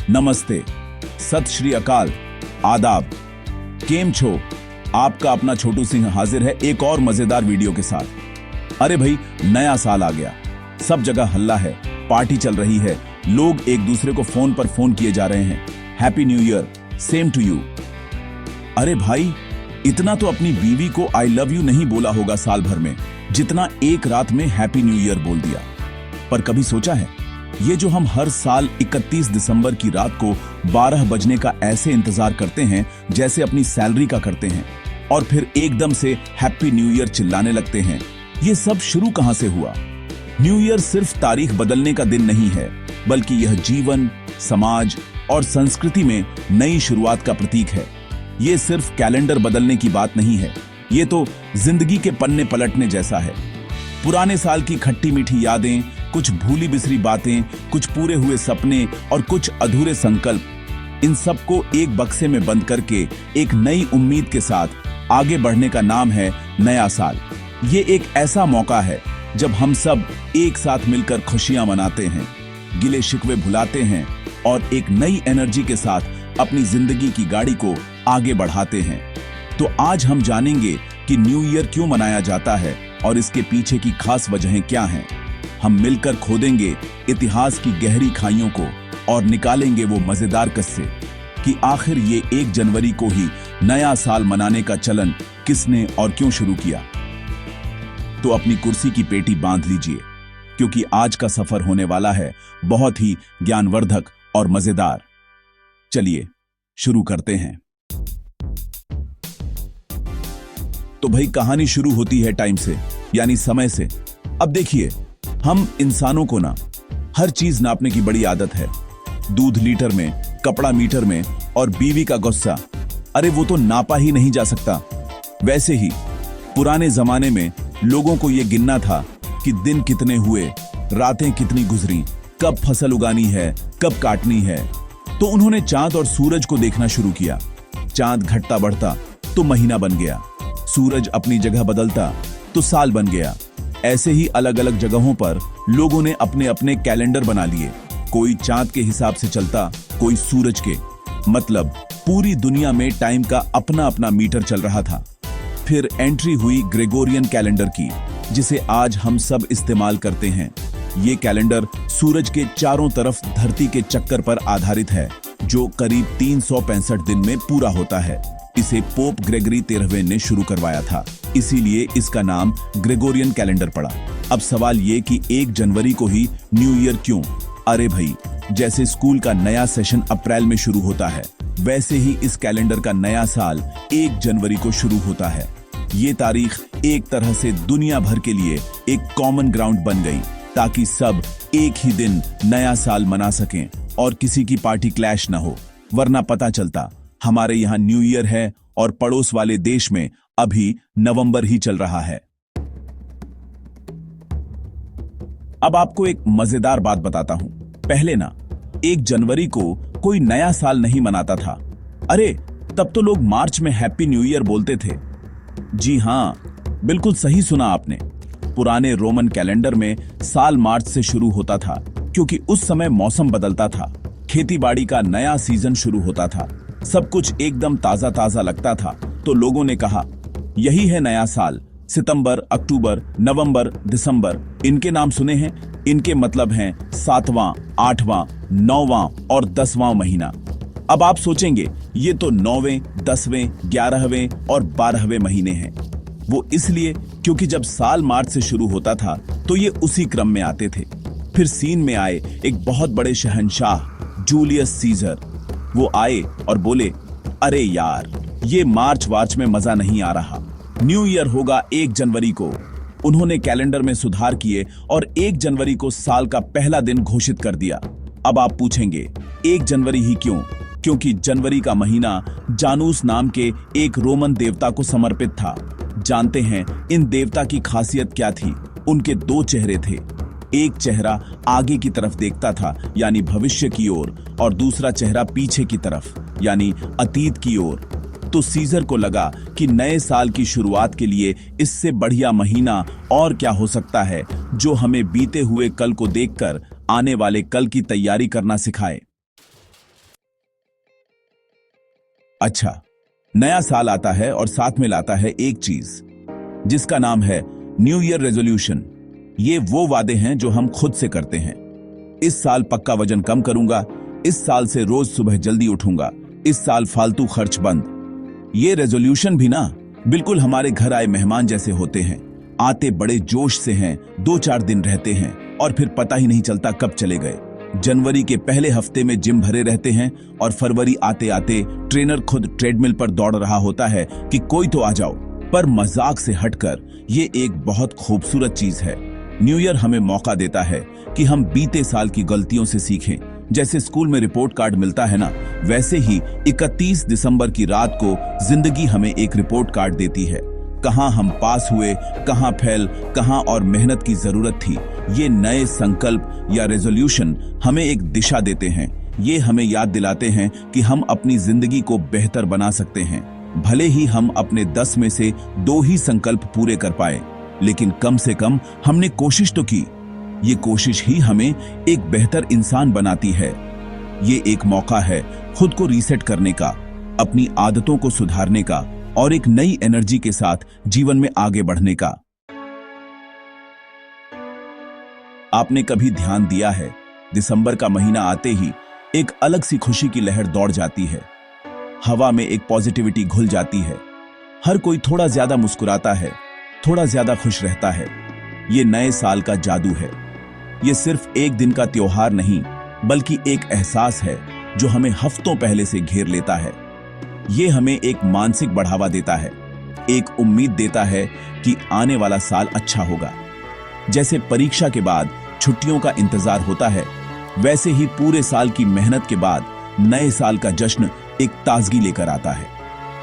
नमस्ते, सत श्री अकाल, आदाब, केम छो। आपका अपना छोटू सिंह हाजिर है एक और मजेदार वीडियो के साथ। अरे भाई, नया साल आ गया, सब जगह हल्ला है, पार्टी चल रही है, लोग एक दूसरे को फोन पर फोन किए जा रहे हैं, happy new year, same to you. अरे भाई, इतना तो अपनी बीवी को आई लव यू नहीं बोला होगा साल भर में, जितना एक रात में हैप्पी न्यू ईयर बोल दिया। पर कभी सोचा है, ये जो हम हर साल 31 दिसंबर की रात को 12 बजने का ऐसे इंतजार करते हैं जैसे अपनी सैलरी का करते हैं, और फिर एकदम से हैप्पी न्यू ईयर चिल्लाने लगते हैं, ये सब शुरू कहां से हुआ? न्यू ईयर सिर्फ तारीख बदलने का दिन नहीं है, बल्कि यह जीवन, समाज और संस्कृति में नई शुरुआत का प्रतीक है। ये सिर्फ कैलेंडर बदलने की बात नहीं है, ये तो जिंदगी के पन्ने पलटने जैसा है। पुराने साल की खट्टी मीठी यादें, कुछ भूली बिसरी बातें, कुछ पूरे हुए सपने और कुछ अधूरे संकल्प, इन सबको एक बक्से में बंद करके एक नई उम्मीद के साथ आगे बढ़ने का नाम है नया साल। ये एक ऐसा मौका है जब हम सब एक साथ मिलकर खुशियां मनाते हैं, गिले शिकवे भुलाते हैं और एक नई एनर्जी के साथ अपनी जिंदगी की गाड़ी को आगे बढ़ाते हैं। तो आज हम जानेंगे कि न्यू ईयर क्यों मनाया जाता है और इसके पीछे की खास वजहें क्या हैं। हम मिलकर खोदेंगे इतिहास की गहरी खाइयों को और निकालेंगे वो मजेदार किस्से कि आखिर ये 1 जनवरी को ही नया साल मनाने का चलन किसने और क्यों शुरू किया। तो अपनी कुर्सी की पेटी बांध लीजिए, क्योंकि आज का सफर होने वाला है बहुत ही ज्ञानवर्धक और मजेदार। चलिए शुरू करते हैं। तो भाई, कहानी शुरू होती है टाइम से, यानी समय से। अब देखिए, हम इंसानों को ना हर चीज नापने की बड़ी आदत है। दूध लीटर में, कपड़ा मीटर में और बीवी का गुस्सा, अरे वो तो नापा ही नहीं जा सकता। वैसे ही पुराने जमाने में लोगों को यह गिनना था कि दिन कितने हुए, रातें कितनी गुजरी, कब फसल उगानी है, कब काटनी है। तो उन्होंने चांद और सूरज को देखना शुरू किया। चांद घटता बढ़ता तो महीना बन गया, सूरज अपनी जगह बदलता तो साल बन गया। ऐसे ही अलग अलग जगहों पर लोगों ने अपने अपने कैलेंडर बना लिए। कोई चांद के हिसाब से चलता, कोई सूरज के। मतलब पूरी दुनिया में टाइम का अपना अपना मीटर चल रहा था। फिर एंट्री हुई ग्रेगोरियन कैलेंडर की, जिसे आज हम सब इस्तेमाल करते हैं। ये कैलेंडर सूरज के चारों तरफ धरती के चक्कर पर आधारित है, जो करीब 365 दिन में पूरा होता है। इसे पोप ग्रेगरी 13वें ने शुरू करवाया था, इसीलिए इसका नाम ग्रेगोरियन कैलेंडर पड़ा। अब सवाल ये कि 1 जनवरी को ही न्यू ईयर क्यों? अरे भाई, जैसे स्कूल का नया सेशन अप्रैल में शुरू होता है, वैसे ही इस कैलेंडर का नया साल 1 जनवरी को शुरू होता है। ये तारीख एक तरह से दुनिया भर के लिए एक कॉमन ग्राउंड बन गई, ताकि सब एक ही दिन नया साल मना सकें और किसी की पार्टी क्लैश न हो। वरना पता चलता हमारे यहाँ न्यू ईयर है और पड़ोस वाले देश में अभी नवंबर ही चल रहा है। अब आपको एक मजेदार बात बताता हूं। पहले ना 1 जनवरी को कोई नया साल नहीं मनाता था। अरे, तब तो लोग मार्च में हैप्पी न्यू ईयर बोलते थे। जी हां, बिल्कुल सही सुना आपने। पुराने रोमन कैलेंडर में साल मार्च से शुरू होता था, क्योंकि उस समय मौसम बदलता था, खेतीबाड़ी का नया सीजन शुरू होता था, सब कुछ एकदम ताजा ताजा लगता था। तो लोगों ने कहा, यही है नया साल। सितंबर, अक्टूबर, नवंबर, दिसंबर, इनके नाम सुने हैं? इनके मतलब हैं 7वां, 8वां, 9वां और 10वां महीना। अब आप सोचेंगे, ये तो 9वें, 10वें, 11वें और 12वें महीने हैं। वो इसलिए क्योंकि जब साल मार्च से शुरू होता था तो ये उसी क्रम में आते थे। फिर सीन में आए एक बहुत बड़े शहंशाह, जूलियस सीजर। वो आए और बोले, अरे यार, ये मार्च वार्च में मजा नहीं आ रहा, न्यू ईयर होगा 1 जनवरी को। उन्होंने कैलेंडर में सुधार किए और 1 जनवरी को साल का पहला दिन घोषित कर दिया। अब आप पूछेंगे, 1 जनवरी ही क्यों? क्योंकि जनवरी का महीना जानूस नाम के एक रोमन देवता को समर्पित था। जानते हैं इन देवता की खासियत क्या थी? उनके 2 चेहरे थे। एक चेहरा आगे की तरफ देखता था, यानी भविष्य की ओर, और दूसरा चेहरा पीछे की तरफ, यानी अतीत की ओर। तो सीजर को लगा कि नए साल की शुरुआत के लिए इससे बढ़िया महीना और क्या हो सकता है, जो हमें बीते हुए कल को देखकर आने वाले कल की तैयारी करना सिखाए। अच्छा, नया साल आता है और साथ में लाता है एक चीज जिसका नाम है न्यू ईयर रेजोल्यूशन। ये वो वादे हैं जो हम खुद से करते हैं। इस साल पक्का वजन कम करूंगा, इस साल से रोज सुबह जल्दी उठूंगा, इस साल फालतू खर्च बंद। ये रेजोल्यूशन भी ना बिल्कुल हमारे घर आए मेहमान जैसे होते हैं। आते बड़े जोश से हैं, 2-4 दिन रहते हैं और फिर पता ही नहीं चलता कब चले गए। जनवरी के पहले हफ्ते में जिम भरे रहते हैं और फरवरी आते आते ट्रेनर खुद ट्रेडमिल पर दौड़ रहा होता है कि कोई तो आ जाओ। पर मजाक से हटकर ये एक बहुत खूबसूरत चीज है। न्यू ईयर हमें मौका देता है कि हम बीते साल की गलतियों से सीखें। जैसे स्कूल में रिपोर्ट कार्ड मिलता है ना, वैसे ही 31 दिसंबर की रात को जिंदगी हमें एक रिपोर्ट कार्ड देती है। कहां हम पास हुए, कहां फेल, कहां और मेहनत की जरूरत थी। ये नए संकल्प या रेजोल्यूशन हमें एक दिशा देते हैं। ये हमें याद दिलाते हैं कि हम अपनी जिंदगी को बेहतर बना सकते हैं। भले ही हम अपने 10 में से 2 ही संकल्प पूरे कर पाए, लेकिन कम से कम हमने कोशिश तो की। ये कोशिश ही हमें एक बेहतर इंसान बनाती है। ये एक मौका है खुद को रीसेट करने का, अपनी आदतों को सुधारने का और एक नई एनर्जी के साथ जीवन में आगे बढ़ने का। आपने कभी ध्यान दिया है, दिसंबर का महीना आते ही एक अलग सी खुशी की लहर दौड़ जाती है। हवा में एक पॉजिटिविटी घुल जाती है। हर कोई थोड़ा ज्यादा मुस्कुराता है, थोड़ा ज्यादा खुश रहता है। ये नए साल का जादू है। ये सिर्फ एक दिन का त्योहार नहीं, बल्कि एक एहसास है जो हमें हफ्तों पहले से घेर लेता है। ये हमें एक मानसिक बढ़ावा देता है, एक उम्मीद देता है कि आने वाला साल अच्छा होगा। जैसे परीक्षा के बाद छुट्टियों का इंतजार होता है, वैसे ही पूरे साल की मेहनत के बाद नए साल का जश्न एक ताजगी लेकर आता है।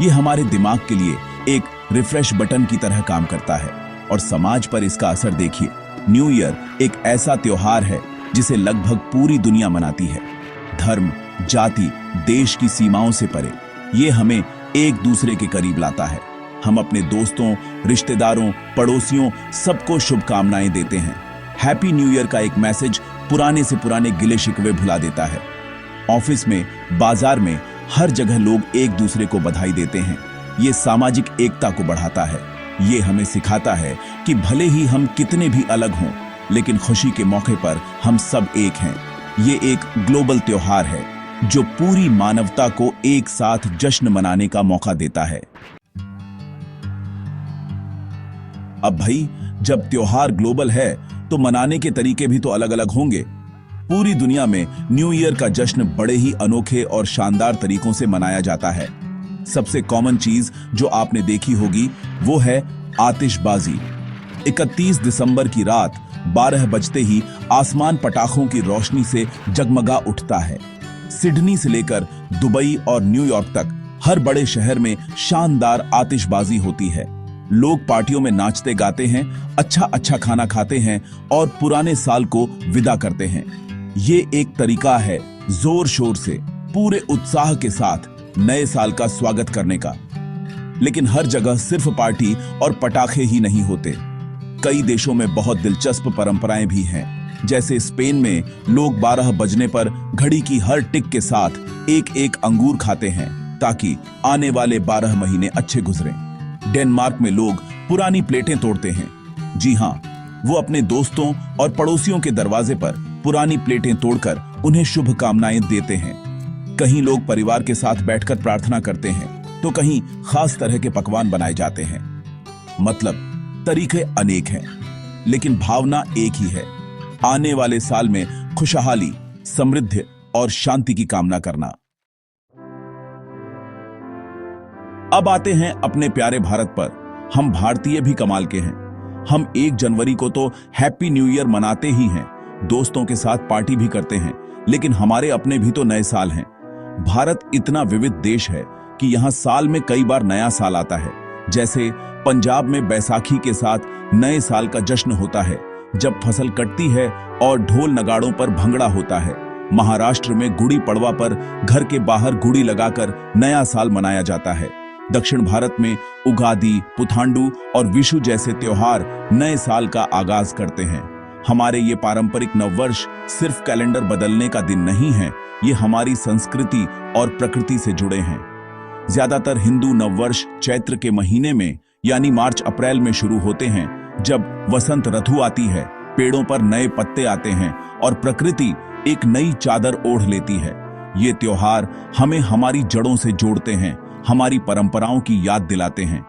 ये हमारे दिमाग के लिए एक रिफ्रेश बटन की तरह काम करता है और समाज पर इसका असर देखिए। न्यू ईयर एक ऐसा त्योहार है जिसे लगभग पूरी दुनिया मनाती है। धर्म, जाति, देश की सीमाओं से परे ये हमें एक दूसरे के करीब लाता है। हम अपने दोस्तों, रिश्तेदारों, पड़ोसियों सबको शुभकामनाएं देते हैं। हैप्पी न्यू ईयर का एक मैसेज पुराने से पुराने गिले शिकवे भुला देता है। ऑफिस में, बाजार में, हर जगह लोग एक दूसरे को बधाई देते हैं। ये सामाजिक एकता को बढ़ाता है। ये हमें सिखाता है कि भले ही हम कितने भी अलग हों, लेकिन खुशी के मौके पर हम सब एक हैं। ये एक ग्लोबल त्योहार है जो पूरी मानवता को एक साथ जश्न मनाने का मौका देता है। अब भाई, जब त्योहार ग्लोबल है तो मनाने के तरीके भी तो अलग अलग होंगे। पूरी दुनिया में न्यू ईयर का जश्न बड़े ही अनोखे और शानदार तरीकों से मनाया जाता है। सबसे कॉमन चीज जो आपने देखी होगी वो है आतिशबाजी। 31 दिसंबर की रात 12 बजते ही आसमान पटाखों की रोशनी से जगमगा उठता है। सिडनी से लेकर दुबई और न्यूयॉर्क तक हर बड़े शहर में शानदार आतिशबाजी होती है। लोग पार्टियों में नाचते गाते हैं, अच्छा खाना खाते हैं और पुराने साल को विदा करते हैं। ये एक तरीका है जोर शोर से, पूरे उत्साह के साथ नए साल का स्वागत करने का। लेकिन हर जगह सिर्फ पार्टी और पटाखे ही नहीं होते। कई देशों में बहुत दिलचस्प परंपराएं भी हैं। जैसे स्पेन में लोग 12 बजने पर घड़ी की हर टिक के साथ एक एक अंगूर खाते हैं ताकि आने वाले 12 महीने अच्छे गुजरें। डेनमार्क में लोग पुरानी प्लेटें तोड़ते हैं। जी हाँ, वो अपने दोस्तों और पड़ोसियों के दरवाजे पर पुरानी प्लेटें तोड़कर उन्हें शुभकामनाएं देते हैं। कहीं लोग परिवार के साथ बैठकर प्रार्थना करते हैं, तो कहीं खास तरह के पकवान बनाए जाते हैं। मतलब तरीके अनेक हैं, लेकिन भावना एक ही है, आने वाले साल में खुशहाली, समृद्धि और शांति की कामना करना। अब आते हैं अपने प्यारे भारत पर। हम भारतीय भी कमाल के हैं। हम 1 जनवरी को तो हैप्पी न्यू ईयर मनाते ही हैं, दोस्तों के साथ पार्टी भी करते हैं, लेकिन हमारे अपने भी तो नए साल हैं। भारत इतना विविध देश है कि यहाँ साल में कई बार नया साल आता है। जैसे पंजाब में बैसाखी के साथ नए साल का जश्न होता है, जब फसल कटती है और ढोल नगाड़ों पर भंगड़ा होता है। महाराष्ट्र में गुड़ी पड़वा पर घर के बाहर गुड़ी लगाकर नया साल मनाया जाता है। दक्षिण भारत में उगादी, पुथांडु और विशु जैसे त्योहार नए साल का आगाज करते हैं। हमारे ये पारंपरिक नववर्ष सिर्फ कैलेंडर बदलने का दिन नहीं है, ये हमारी संस्कृति और प्रकृति से जुड़े हैं। ज्यादातर हिंदू नववर्ष चैत्र के महीने में यानी मार्च अप्रैल में शुरू होते हैं, जब वसंत ऋतु आती है, पेड़ों पर नए पत्ते आते हैं और प्रकृति एक नई चादर ओढ़ लेती है। ये त्योहार हमें हमारी जड़ों से जोड़ते हैं, हमारी परंपराओं की याद दिलाते हैं।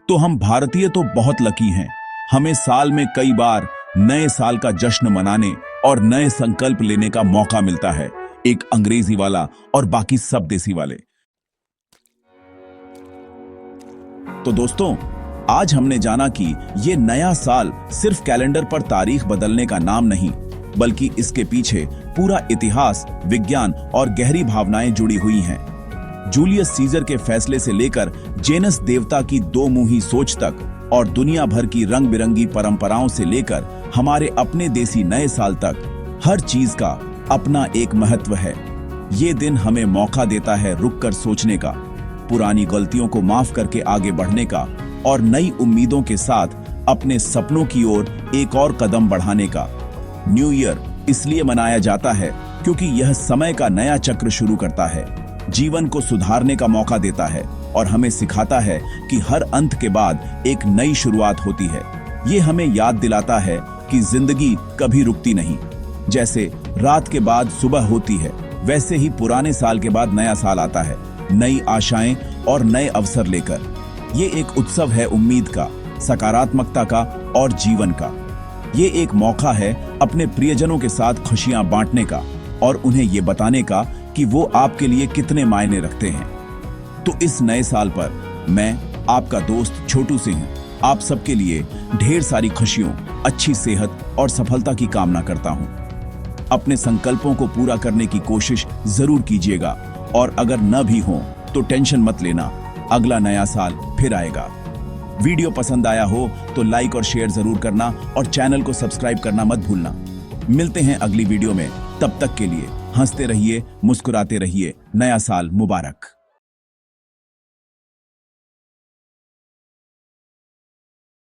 तो हम भारतीय तो बहुत लकी हैं, हमें साल में कई बार नए साल का जश्न मनाने और नए संकल्प लेने का मौका मिलता है, एक अंग्रेजी वाला और बाकी सब देसी वाले। तो दोस्तों, आज हमने जाना कि ये नया साल सिर्फ कैलेंडर पर तारीख बदलने का नाम नहीं, बल्कि इसके पीछे पूरा इतिहास, विज्ञान और गहरी भावनाएं जुड़ी हुई हैं। जूलियस सीजर के फैसले से लेकर जेनस देवता की दो मुंही सोच तक और दुनिया भर की रंग बिरंगी परंपराओं से लेकर हमारे अपने देसी नए साल तक, हर चीज का अपना एक महत्व है। ये दिन हमें मौका देता है रुककर सोचने का, पुरानी गलतियों को माफ करके आगे बढ़ने का और नई उम्मीदों के साथ अपने सपनों की ओर एक और कदम बढ़ाने का। न्यू ईयर इसलिए मनाया जाता है क्योंकि यह समय का नया चक्र शुरू करता है, जीवन को सुधारने का मौका देता है और हमें सिखाता है कि हर अंत के बाद एक नई शुरुआत होती है। ये हमें याद दिलाता है कि जिंदगी कभी रुकती नहीं। जैसे रात के बाद सुबह होती है, वैसे ही पुराने साल के बाद नया साल आता है, नई आशाएं और नए अवसर लेकर। ये एक उत्सव है उम्मीद का, सकारात्मकता का और जीवन का। ये एक मौका है अपने प्रियजनों के साथ खुशियां बांटने का और उन्हें ये बताने का कि वो आपके लिए कितने मायने रखते हैं। तो इस नए साल पर मैं, आपका दोस्त छोटू सिंह, आप सबके लिए ढेर सारी खुशियों, अच्छी सेहत और सफलता की कामना करता हूं। अपने संकल्पों को पूरा करने की कोशिश जरूर कीजिएगा और अगर न भी हो तो टेंशन मत लेना, अगला नया साल फिर आएगा। वीडियो पसंद आया हो तो लाइक और शेयर जरूर करना और चैनल को सब्सक्राइब करना मत भूलना। मिलते हैं अगली वीडियो में, तब तक के लिए हंसते रहिए, मुस्कुराते रहिए। नया साल मुबारक।